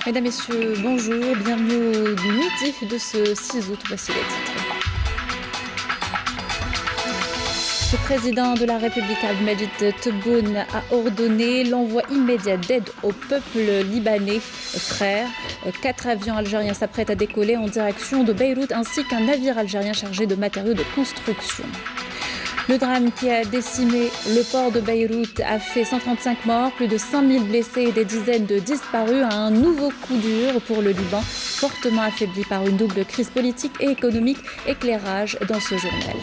Mesdames, Messieurs, bonjour, bienvenue au midi de ce 6 août, voici les titres. Le président de la République, Abdelmadjid Tebboune, a ordonné l'envoi immédiat d'aide au peuple libanais frère. 4 avions algériens s'apprêtent à décoller en direction de Beyrouth, ainsi qu'un navire algérien chargé de matériaux de construction. Le drame qui a décimé le port de Beyrouth a fait 135 morts, plus de 5000 blessés et des dizaines de disparus. Un nouveau coup dur pour le Liban, fortement affaibli par une double crise politique et économique. Éclairage dans ce journal.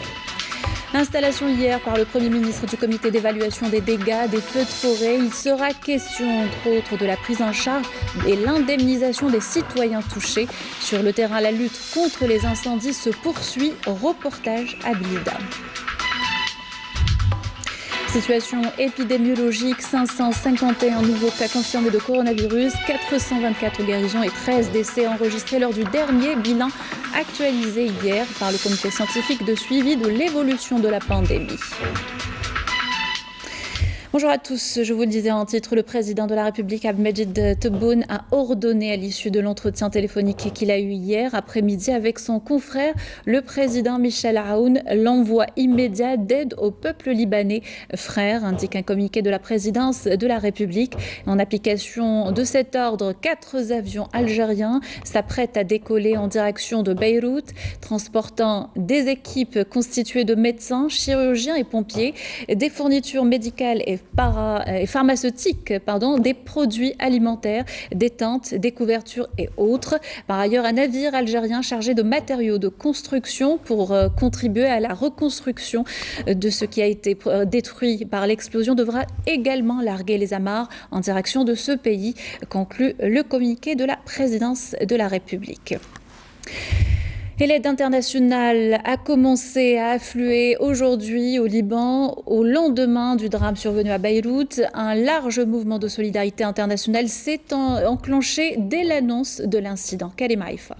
Installation hier par le Premier ministre du comité d'évaluation des dégâts des feux de forêt. Il sera question, entre autres, de la prise en charge et l'indemnisation des citoyens touchés. Sur le terrain, la lutte contre les incendies se poursuit. Reportage à Blida. Situation épidémiologique, 551 nouveaux cas confirmés de coronavirus, 424 guérisons et 13 décès enregistrés lors du dernier bilan actualisé hier par le comité scientifique de suivi de l'évolution de la pandémie. Bonjour à tous, je vous le disais en titre, le président de la République, Abdelmadjid Tebboune, a ordonné à l'issue de l'entretien téléphonique qu'il a eu hier après-midi avec son confrère, le président Michel Aoun, l'envoi immédiat d'aide au peuple libanais frère, indique un communiqué de la présidence de la République. En application de cet ordre, 4 avions algériens s'apprêtent à décoller en direction de Beyrouth, transportant des équipes constituées de médecins, chirurgiens et pompiers, des fournitures médicales et pharmaceutiques, des produits alimentaires, des tentes, des couvertures et autres. Par ailleurs, un navire algérien chargé de matériaux de construction pour contribuer à la reconstruction de ce qui a été détruit par l'explosion devra également larguer les amarres en direction de ce pays, conclut le communiqué de la présidence de la République. Et l'aide internationale a commencé à affluer aujourd'hui au Liban au lendemain du drame survenu à Beyrouth. Un large mouvement de solidarité internationale s'est enclenché dès l'annonce de l'incident. Karim Haïfa.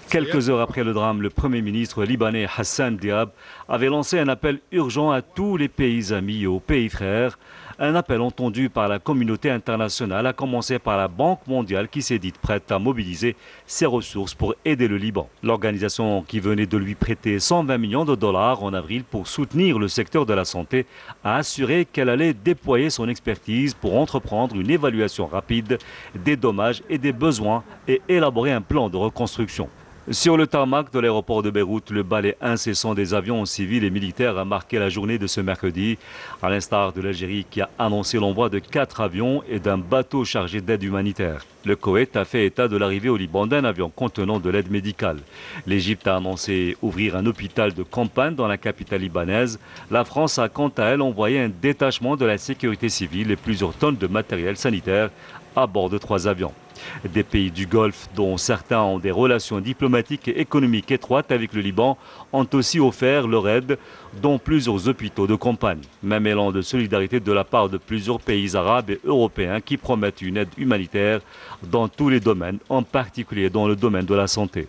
Quelques heures après le drame, le Premier ministre libanais Hassan Diab avait lancé un appel urgent à tous les pays amis et aux pays frères. Un appel entendu par la communauté internationale, à commencer par la Banque mondiale qui s'est dite prête à mobiliser ses ressources pour aider le Liban. L'organisation qui venait de lui prêter 120 millions de dollars en avril pour soutenir le secteur de la santé a assuré qu'elle allait déployer son expertise pour entreprendre une évaluation rapide des dommages et des besoins et élaborer un plan de reconstruction. Sur le tarmac de l'aéroport de Beyrouth, le balai incessant des avions civils et militaires a marqué la journée de ce mercredi, à l'instar de l'Algérie qui a annoncé l'envoi de 4 avions et d'un bateau chargé d'aide humanitaire. Le Koweït a fait état de l'arrivée au Liban d'un avion contenant de l'aide médicale. L'Égypte a annoncé ouvrir un hôpital de campagne dans la capitale libanaise. La France a quant à elle envoyé un détachement de la sécurité civile et plusieurs tonnes de matériel sanitaire à bord de 3 avions. Des pays du Golfe, dont certains ont des relations diplomatiques et économiques étroites avec le Liban, ont aussi offert leur aide, dont plusieurs hôpitaux de campagne. Même élan de solidarité de la part de plusieurs pays arabes et européens qui promettent une aide humanitaire dans tous les domaines, en particulier dans le domaine de la santé.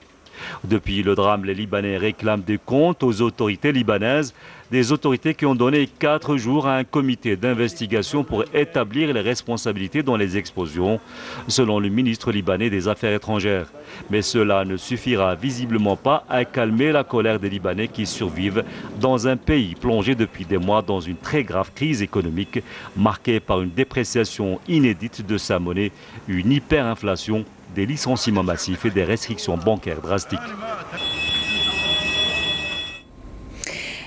Depuis le drame, les Libanais réclament des comptes aux autorités libanaises, des autorités qui ont donné 4 jours à un comité d'investigation pour établir les responsabilités dans les explosions, selon le ministre libanais des Affaires étrangères. Mais cela ne suffira visiblement pas à calmer la colère des Libanais qui survivent dans un pays plongé depuis des mois dans une très grave crise économique, marquée par une dépréciation inédite de sa monnaie, une hyperinflation, des licenciements massifs et des restrictions bancaires drastiques.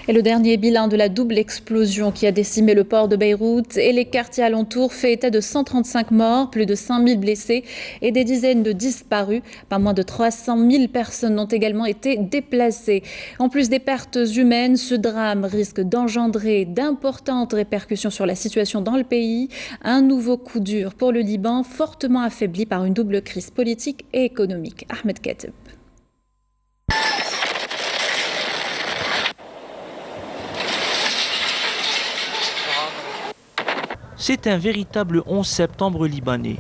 Et le dernier bilan de la double explosion qui a décimé le port de Beyrouth et les quartiers alentours fait état de 135 morts, plus de 5000 blessés et des dizaines de disparus. Pas moins de 300 000 personnes ont également été déplacées. En plus des pertes humaines, ce drame risque d'engendrer d'importantes répercussions sur la situation dans le pays. Un nouveau coup dur pour le Liban, fortement affaibli par une double crise politique et économique. Ahmed Kateb. C'est un véritable 11 septembre libanais.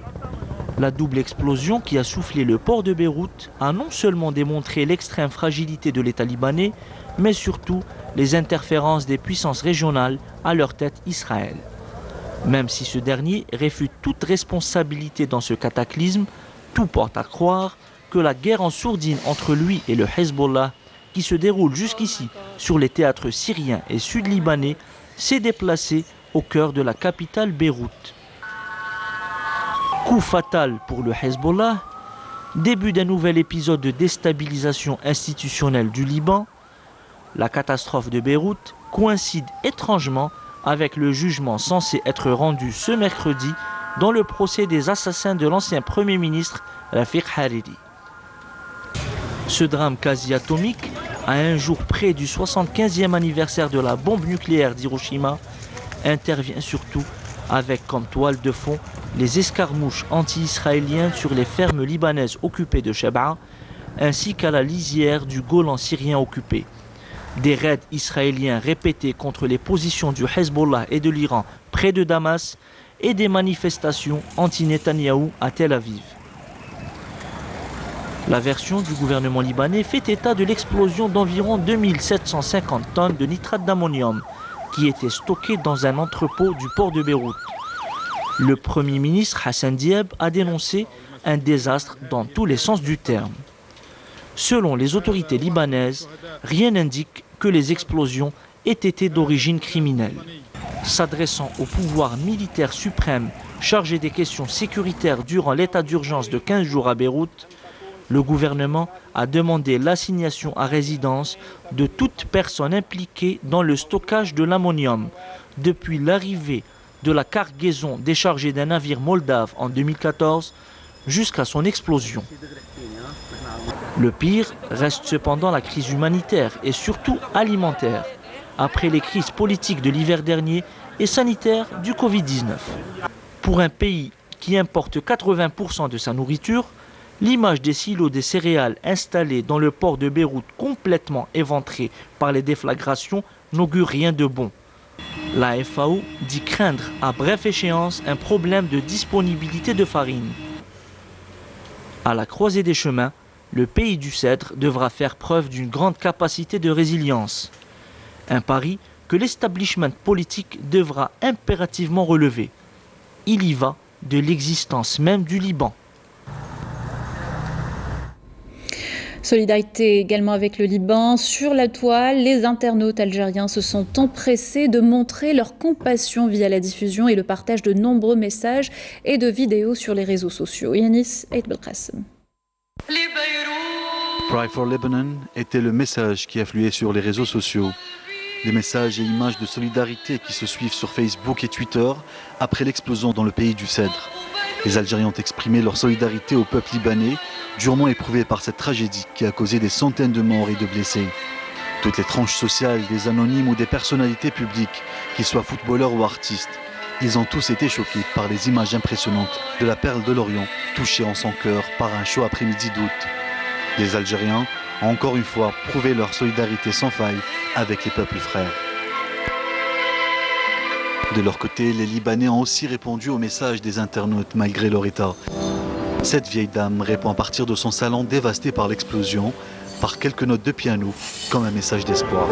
La double explosion qui a soufflé le port de Beyrouth a non seulement démontré l'extrême fragilité de l'État libanais, mais surtout les interférences des puissances régionales, à leur tête Israël. Même si ce dernier réfute toute responsabilité dans ce cataclysme, tout porte à croire que la guerre en sourdine entre lui et le Hezbollah, qui se déroule jusqu'ici sur les théâtres syriens et sud-libanais, s'est déplacée au cœur de la capitale Beyrouth. Coup fatal pour le Hezbollah, début d'un nouvel épisode de déstabilisation institutionnelle du Liban. La catastrophe de Beyrouth coïncide étrangement avec le jugement censé être rendu ce mercredi dans le procès des assassins de l'ancien Premier ministre Rafiq Hariri. Ce drame quasi atomique, à un jour près du 75e anniversaire de la bombe nucléaire d'Hiroshima, intervient surtout avec comme toile de fond les escarmouches anti-israéliennes sur les fermes libanaises occupées de Shebaa, ainsi qu'à la lisière du Golan syrien occupé. Des raids israéliens répétés contre les positions du Hezbollah et de l'Iran près de Damas et des manifestations anti-Netanyahou à Tel Aviv. La version du gouvernement libanais fait état de l'explosion d'environ 2750 tonnes de nitrate d'ammonium qui étaient stockées dans un entrepôt du port de Beyrouth. Le Premier ministre Hassan Diab a dénoncé un désastre dans tous les sens du terme. Selon les autorités libanaises, rien n'indique que les explosions aient été d'origine criminelle. S'adressant au pouvoir militaire suprême chargé des questions sécuritaires durant l'état d'urgence de 15 jours à Beyrouth, le gouvernement a demandé l'assignation à résidence de toute personne impliquée dans le stockage de l'ammonium depuis l'arrivée de la cargaison déchargée d'un navire moldave en 2014 jusqu'à son explosion. Le pire reste cependant la crise humanitaire et surtout alimentaire, après les crises politiques de l'hiver dernier et sanitaires du Covid-19. Pour un pays qui importe 80% de sa nourriture, l'image des silos des céréales installés dans le port de Beyrouth complètement éventrés par les déflagrations n'augure rien de bon. La FAO dit craindre à brève échéance un problème de disponibilité de farine. À la croisée des chemins, le pays du Cèdre devra faire preuve d'une grande capacité de résilience. Un pari que l'establishment politique devra impérativement relever. Il y va de l'existence même du Liban. Solidarité également avec le Liban. Sur la toile, les internautes algériens se sont empressés de montrer leur compassion via la diffusion et le partage de nombreux messages et de vidéos sur les réseaux sociaux. Yanis Eid Belkacem. Cry for Lebanon était le message qui affluait sur les réseaux sociaux. Des messages et images de solidarité qui se suivent sur Facebook et Twitter après l'explosion dans le pays du Cèdre. Les Algériens ont exprimé leur solidarité au peuple libanais, durement éprouvé par cette tragédie qui a causé des centaines de morts et de blessés. Toutes les tranches sociales, des anonymes ou des personnalités publiques, qu'ils soient footballeurs ou artistes, ils ont tous été choqués par les images impressionnantes de la perle de l'Orient, touchée en son cœur par un chaud après-midi d'août. Les Algériens ont encore une fois prouvé leur solidarité sans faille avec les peuples frères. De leur côté, les Libanais ont aussi répondu aux messages des internautes malgré leur état. Cette vieille dame répond à partir de son salon dévasté par l'explosion, par quelques notes de piano, comme un message d'espoir.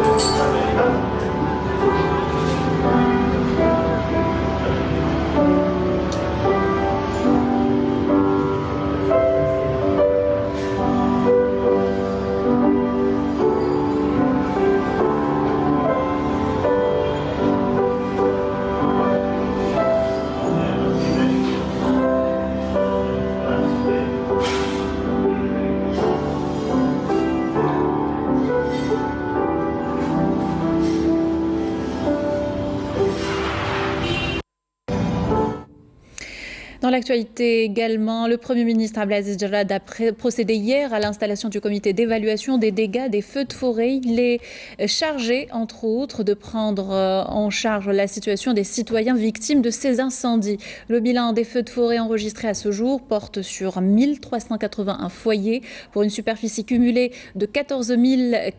Dans l'actualité également, le Premier ministre Abdelaziz Jarrad a procédé hier à l'installation du comité d'évaluation des dégâts des feux de forêt. Il est chargé, entre autres, de prendre en charge la situation des citoyens victimes de ces incendies. Le bilan des feux de forêt enregistrés à ce jour porte sur 1381 foyers pour une superficie cumulée de 14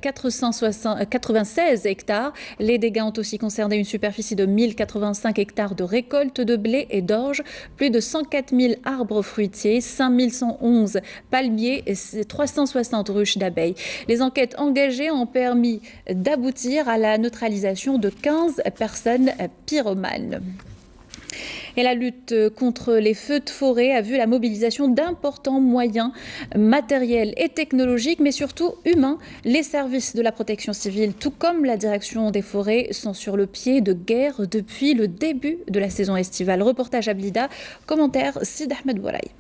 496 hectares. Les dégâts ont aussi concerné une superficie de 1085 hectares de récolte de blé et d'orge, plus de 104 000 arbres fruitiers, 5 111 palmiers et 360 ruches d'abeilles. Les enquêtes engagées ont permis d'aboutir à la neutralisation de 15 personnes pyromanes. Et la lutte contre les feux de forêt a vu la mobilisation d'importants moyens matériels et technologiques, mais surtout humains. Les services de la protection civile, tout comme la direction des forêts, sont sur le pied de guerre depuis le début de la saison estivale. Reportage à Blida, commentaire Sid Ahmed Bouraïb.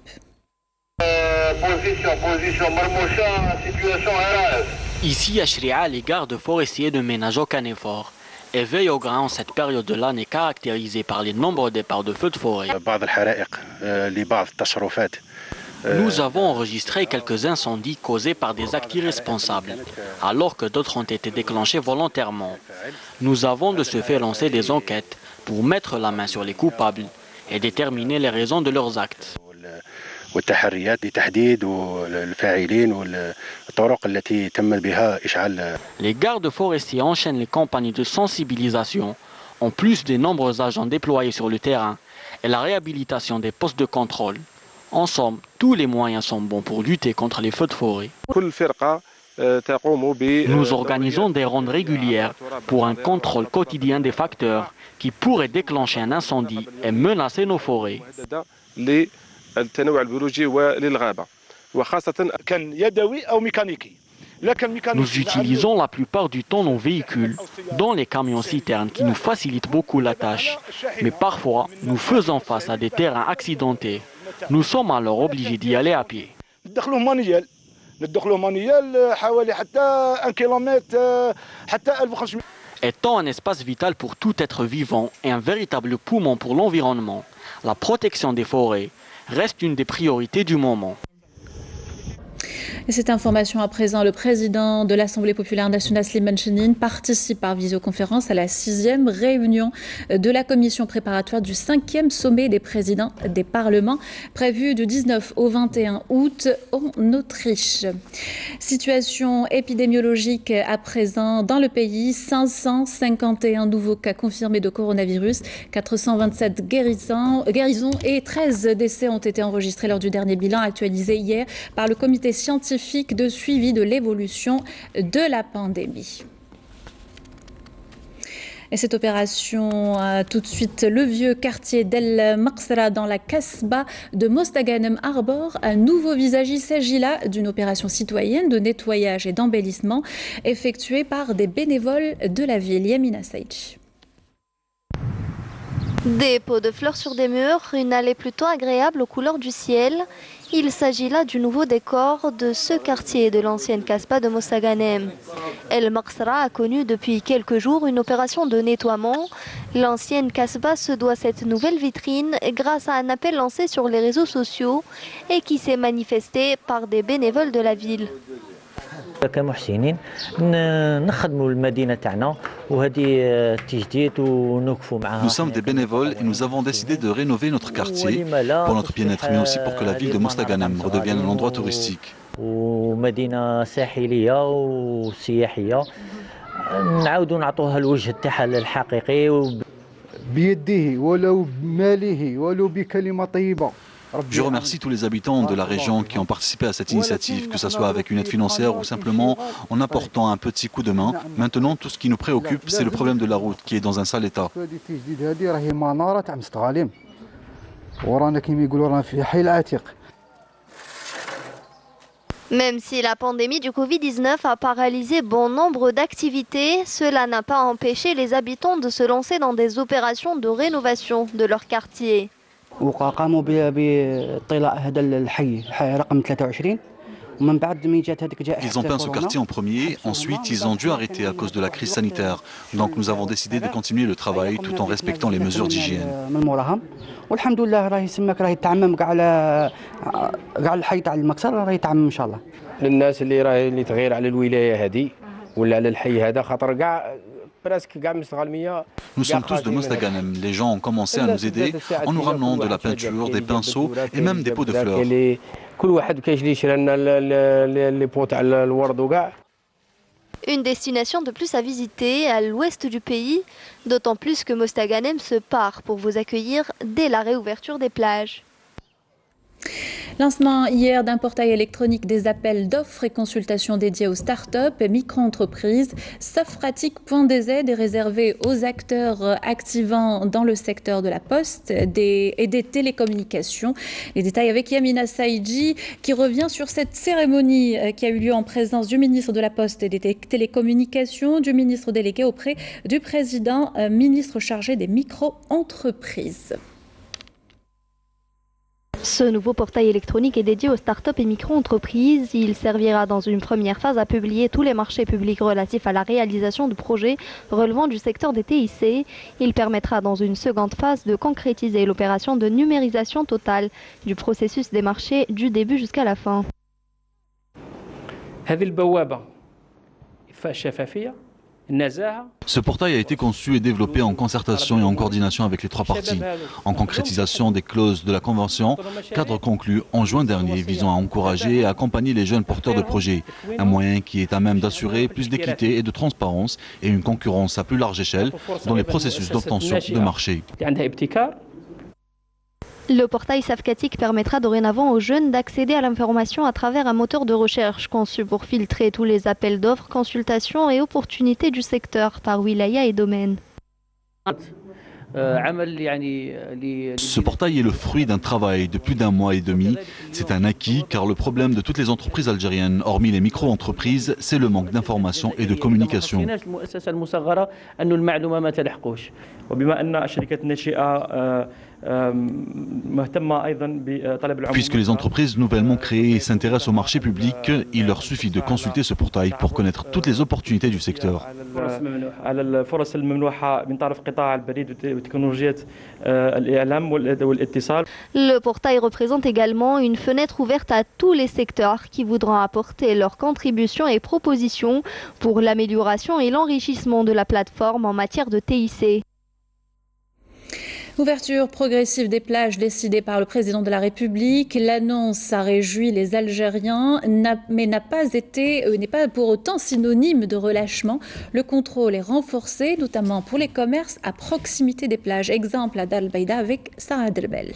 Ici à Shria, les gardes forestiers ne ménagent aucun effort et veillent au grain en cette période de l'année caractérisée par les nombreux départs de feux de forêt. Nous avons enregistré quelques incendies causés par des actes irresponsables, alors que d'autres ont été déclenchés volontairement. Nous avons de ce fait lancé des enquêtes pour mettre la main sur les coupables et déterminer les raisons de leurs actes. Les gardes forestiers enchaînent les campagnes de sensibilisation, en plus des nombreux agents déployés sur le terrain et la réhabilitation des postes de contrôle. En somme, tous les moyens sont bons pour lutter contre les feux de forêt. Nous organisons des rondes régulières pour un contrôle quotidien des facteurs qui pourraient déclencher un incendie et menacer nos forêts. Nous utilisons la plupart du temps nos véhicules, dont les camions-citernes qui nous facilitent beaucoup la tâche. Mais parfois, nous faisons face à des terrains accidentés. Nous sommes alors obligés d'y aller à pied. Étant un espace vital pour tout être vivant et un véritable poumon pour l'environnement, la protection des forêts reste une des priorités du moment. Et cette information à présent, le président de l'Assemblée populaire nationale, Slimane Chennine, participe par visioconférence à la 6e réunion de la commission préparatoire du 5e sommet des présidents des parlements, prévu du 19 au 21 août en Autriche. Situation épidémiologique à présent dans le pays, 551 nouveaux cas confirmés de coronavirus, 427 guérisons et 13 décès ont été enregistrés lors du dernier bilan actualisé hier par le comité scientifique de suivi de l'évolution de la pandémie. Et cette opération, tout de suite, le vieux quartier d'El Maqsra dans la Kasbah de Mostaganem arbore un nouveau visage. Il s'agit là d'une opération citoyenne de nettoyage et d'embellissement effectuée par des bénévoles de la ville. Yamina Saïdji. Des pots de fleurs sur des murs, une allée plutôt agréable aux couleurs du ciel. Il s'agit là du nouveau décor de ce quartier de l'ancienne Kasbah de Mostaganem. El Maqsra a connu depuis quelques jours une opération de nettoiement. L'ancienne Kasbah se doit cette nouvelle vitrine grâce à un appel lancé sur les réseaux sociaux et qui s'est manifesté par des bénévoles de la ville. كمحسنين نخدموا المدينة تاعنا وهذه التجديد ونوقفوا معها. Nous sommes des bénévoles et nous avons décidé de rénover notre quartier pour notre bien-être, mais aussi pour que la ville de Mostaganem redevienne un endroit touristique. ومدينة ساحلية وسياحية نعاودوا نعطوها الوجه تاعها الحقيقي بيده ولو بماله ولو بكلمة طيبة. Je remercie tous les habitants de la région qui ont participé à cette initiative, que ce soit avec une aide financière ou simplement en apportant un petit coup de main. Maintenant, tout ce qui nous préoccupe, c'est le problème de la route qui est dans un sale état. Même si la pandémie du Covid-19 a paralysé bon nombre d'activités, cela n'a pas empêché les habitants de se lancer dans des opérations de rénovation de leur quartier. وقاموا بطلاء هذا الحي رقم 23 ومن بعد ملي جات هذيك جائحة Ils ont peint ce quartier en premier, ensuite ils ont dû arrêter à cause de la crise sanitaire. Donc nous avons décidé de continuer le travail tout en respectant les mesures d'hygiène. من موراهم والحمد لله راهي سماك راهي تعمم كاع على الحي تاع المكسر راهي تعمم ان شاء الله. للناس اللي تغير على الولاية هذه ولا على الحي هذا خاطر كاع Nous sommes tous de Mostaganem. Les gens ont commencé à nous aider en nous ramenant de la peinture, des pinceaux et même des pots de fleurs. Une destination de plus à visiter à l'ouest du pays, d'autant plus que Mostaganem se part pour vous accueillir dès la réouverture des plages. Lancement hier d'un portail électronique des appels d'offres et consultations dédiés aux startups et micro-entreprises. Safratic.dz est réservé aux acteurs activant dans le secteur de la poste et des télécommunications. Les détails avec Yamina Saïdji qui revient sur cette cérémonie qui a eu lieu en présence du ministre de la Poste et des Télécommunications, du ministre délégué auprès du président, ministre chargé des micro-entreprises. Ce nouveau portail électronique est dédié aux startups et micro-entreprises. Il servira dans une première phase à publier tous les marchés publics relatifs à la réalisation de projets relevant du secteur des TIC. Il permettra dans une seconde phase de concrétiser l'opération de numérisation totale du processus des marchés du début jusqu'à la fin. Ce portail a été conçu et développé en concertation et en coordination avec les trois parties, en concrétisation des clauses de la Convention, cadre conclu en juin dernier visant à encourager et accompagner les jeunes porteurs de projets, un moyen qui est à même d'assurer plus d'équité et de transparence et une concurrence à plus large échelle dans les processus d'obtention de marché. Le portail Safkatic permettra dorénavant aux jeunes d'accéder à l'information à travers un moteur de recherche conçu pour filtrer tous les appels d'offres, consultations et opportunités du secteur par wilaya et domaine. Ce portail est le fruit d'un travail de plus d'un mois et demi. C'est un acquis car le problème de toutes les entreprises algériennes, hormis les micro-entreprises, c'est le manque d'information et de communication. Puisque les entreprises nouvellement créées s'intéressent au marché public, il leur suffit de consulter ce portail pour connaître toutes les opportunités du secteur. Le portail représente également une fenêtre ouverte à tous les secteurs qui voudront apporter leurs contributions et propositions pour l'amélioration et l'enrichissement de la plateforme en matière de TIC. Ouverture progressive des plages décidée par le président de la République. L'annonce a réjoui les Algériens, mais n'est pas pour autant synonyme de relâchement. Le contrôle est renforcé, notamment pour les commerces à proximité des plages. Exemple à Dar el Beida avec Sarah Derbel.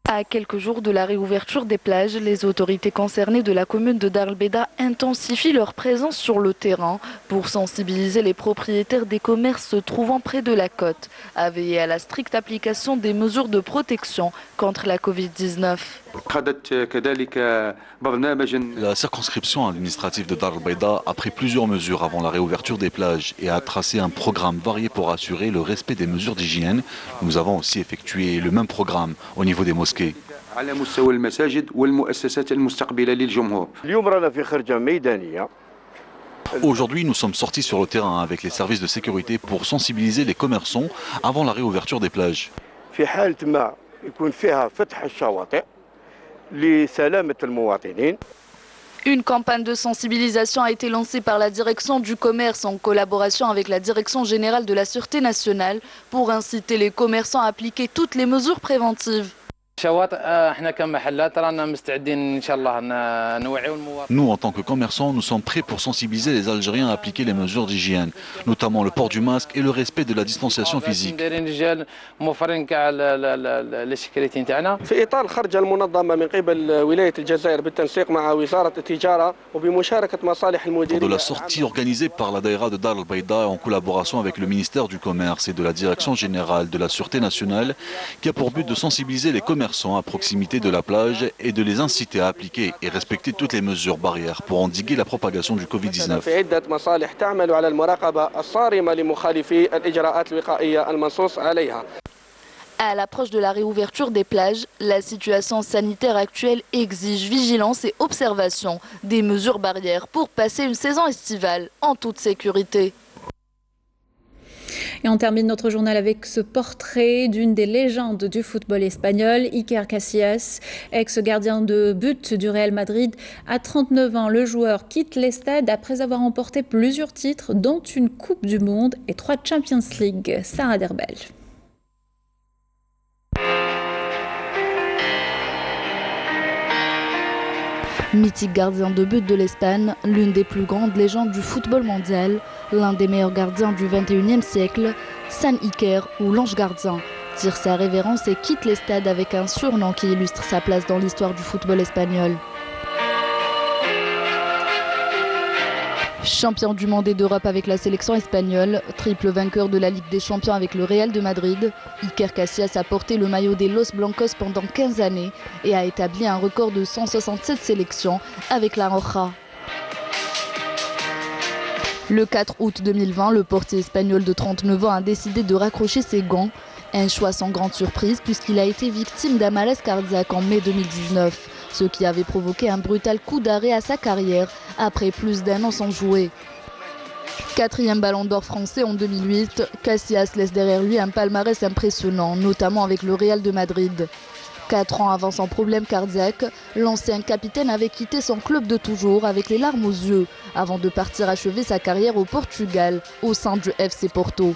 À quelques jours de la réouverture des plages, les autorités concernées de la commune de Dar el Beida intensifient leur présence sur le terrain pour sensibiliser les propriétaires des commerces se trouvant près de la côte à veiller à la stricte application des mesures de protection contre la Covid-19. La circonscription administrative de Dar el Beida a pris plusieurs mesures avant la réouverture des plages et a tracé un programme varié pour assurer le respect des mesures d'hygiène. Nous avons aussi effectué le même programme au niveau des mosquées. Aujourd'hui, nous sommes sortis sur le terrain avec les services de sécurité pour sensibiliser les commerçants avant la réouverture des plages. Une campagne de sensibilisation a été lancée par la direction du commerce en collaboration avec la direction générale de la Sûreté nationale pour inciter les commerçants à appliquer toutes les mesures préventives. Nous, en tant que commerçants, nous sommes prêts pour sensibiliser les Algériens à appliquer les mesures d'hygiène, notamment le port du masque et le respect de la distanciation physique. Pour de la sortie organisée par la Daïra de Dar el Beida en collaboration avec le ministère du Commerce et de la Direction générale de la Sûreté nationale, qui a pour but de sensibiliser les commerçants à proximité de la plage et de les inciter à appliquer et respecter toutes les mesures barrières pour endiguer la propagation du Covid-19. À l'approche de la réouverture des plages, la situation sanitaire actuelle exige vigilance et observation des mesures barrières pour passer une saison estivale en toute sécurité. Et on termine notre journal avec ce portrait d'une des légendes du football espagnol, Iker Casillas, ex-gardien de but du Real Madrid. À 39 ans, le joueur quitte les stades après avoir remporté plusieurs titres, dont une Coupe du Monde et 3 Champions League. Sarah Derbel. Mythique gardien de but de l'Espagne, l'une des plus grandes légendes du football mondial, l'un des meilleurs gardiens du 21e siècle, San Iker ou l'ange gardien, tire sa révérence et quitte les stades avec un surnom qui illustre sa place dans l'histoire du football espagnol. Champion du monde et d'Europe avec la sélection espagnole, triple vainqueur de la Ligue des Champions avec le Real de Madrid, Iker Casillas a porté le maillot des Los Blancos pendant 15 années et a établi un record de 167 sélections avec la Roja. Le 4 août 2020, le portier espagnol de 39 ans a décidé de raccrocher ses gants, un choix sans grande surprise puisqu'il a été victime d'un malaise cardiaque en mai 2019. Ce qui avait provoqué un brutal coup d'arrêt à sa carrière après plus d'1 an sans jouer. 4e ballon d'or français en 2008, Casillas laisse derrière lui un palmarès impressionnant, notamment avec le Real de Madrid. 4 ans avant son problème cardiaque, l'ancien capitaine avait quitté son club de toujours avec les larmes aux yeux, avant de partir achever sa carrière au Portugal, au sein du FC Porto.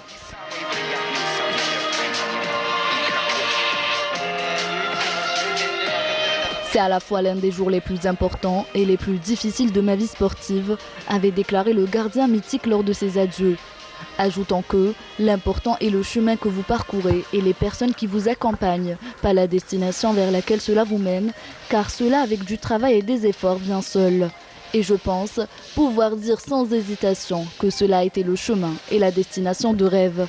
C'est à la fois l'un des jours les plus importants et les plus difficiles de ma vie sportive, avait déclaré le gardien mythique lors de ses adieux. Ajoutant que l'important est le chemin que vous parcourez et les personnes qui vous accompagnent, pas la destination vers laquelle cela vous mène, car cela avec du travail et des efforts vient seul. Et je pense pouvoir dire sans hésitation que cela a été le chemin et la destination de rêve.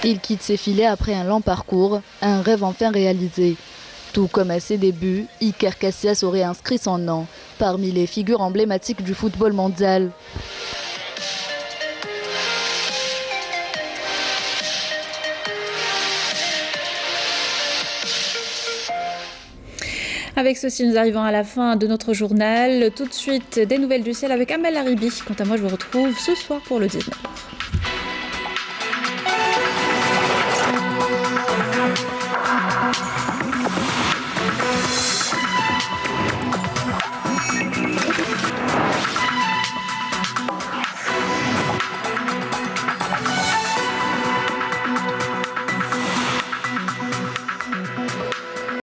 Il quitte ses filets après un long parcours, un rêve enfin réalisé. Tout comme à ses débuts, Iker Casillas aurait inscrit son nom parmi les figures emblématiques du football mondial. Avec ceci, nous arrivons à la fin de notre journal. Tout de suite, des nouvelles du ciel avec Amel Laribi. Quant à moi, je vous retrouve ce soir pour le 19.